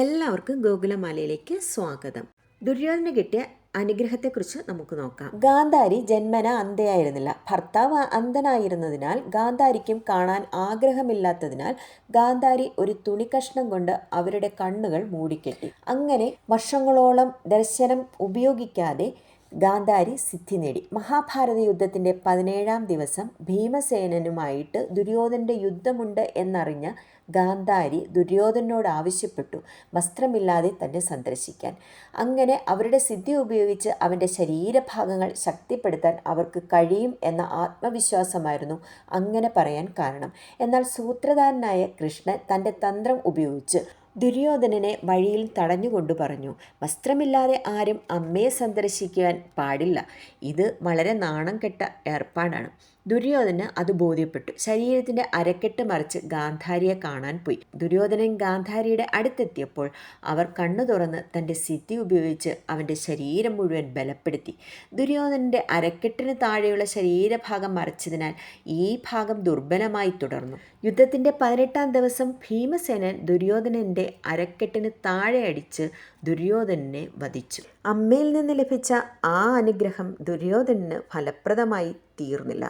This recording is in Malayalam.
എല്ലാവർക്കും ഗോകുലമാലയിലേക്ക് സ്വാഗതം. ദുര്യോധന കിട്ടിയ അനുഗ്രഹത്തെക്കുറിച്ച് നമുക്ക് നോക്കാം. ഗാന്ധാരി ജന്മന അന്ധയായിരുന്നില്ല. ഭർത്താവ് അന്ധനായിരുന്നതിനാൽ ഗാന്ധാരിക്കും കാണാൻ ആഗ്രഹമില്ലാത്തതിനാൽ ഗാന്ധാരി ഒരു തുണിക്കഷ്ണം കൊണ്ട് അവരുടെ കണ്ണുകൾ മൂടിക്കെട്ടി. അങ്ങനെ വർഷങ്ങളോളം ദർശനം ഉപയോഗിക്കാതെ ഗാന്ധാരി സിദ്ധി നേടി. മഹാഭാരത യുദ്ധത്തിൻ്റെ 17-ാം ദിവസം ഭീമസേനനുമായിട്ട് ദുര്യോധനൻ്റെ യുദ്ധമുണ്ട് എന്നറിഞ്ഞ ഗാന്ധാരി ദുര്യോധനോട് ആവശ്യപ്പെട്ടു വസ്ത്രമില്ലാതെ തന്നെ സന്ദർശിക്കാൻ. അങ്ങനെ അവരുടെ സിദ്ധി ഉപയോഗിച്ച് അവൻ്റെ ശരീരഭാഗങ്ങൾ ശക്തിപ്പെടുത്താൻ അവർക്ക് കഴിയും എന്ന ആത്മവിശ്വാസമായിരുന്നു അങ്ങനെ പറയാൻ കാരണം. എന്നാൽ സൂത്രധാരനായ കൃഷ്ണൻ തൻ്റെ തന്ത്രം ഉപയോഗിച്ച് ദുര്യോധനനെ വഴിയിൽ തടഞ്ഞുകൊണ്ടു പറഞ്ഞു, വസ്ത്രമില്ലാതെ ആരും അമ്മയെ സന്ദർശിക്കുവാൻ പാടില്ല. ഇത് വളരെ നാണം കെട്ട ഏർപ്പാടാണ്. ദുര്യോധനന് അത് ബോധ്യപ്പെട്ടു. ശരീരത്തിൻ്റെ അരക്കെട്ട് മറിച്ച് ഗാന്ധാരിയെ കാണാൻ പോയി. ദുര്യോധനൻ ഗാന്ധാരിയുടെ അടുത്തെത്തിയപ്പോൾ അവർ കണ്ണു തുറന്ന് തൻ്റെ സിദ്ധി ഉപയോഗിച്ച് അവൻ്റെ ശരീരം മുഴുവൻ ബലപ്പെടുത്തി. ദുര്യോധനൻ്റെ അരക്കെട്ടിന് താഴെയുള്ള ശരീരഭാഗം മറിച്ചതിനാൽ ഈ ഭാഗം ദുർബലമായി തുടർന്നു. യുദ്ധത്തിൻ്റെ 18-ാം ദിവസം ഭീമസേനൻ ദുര്യോധനൻ്റെ അരക്കെട്ടിന് താഴെ അടിച്ച് ദുര്യോധനനെ വധിച്ചു. അമ്മയിൽ നിന്ന് ലഭിച്ച ആ അനുഗ്രഹം ദുര്യോധനന് ഫലപ്രദമായി തീർന്നില്ല.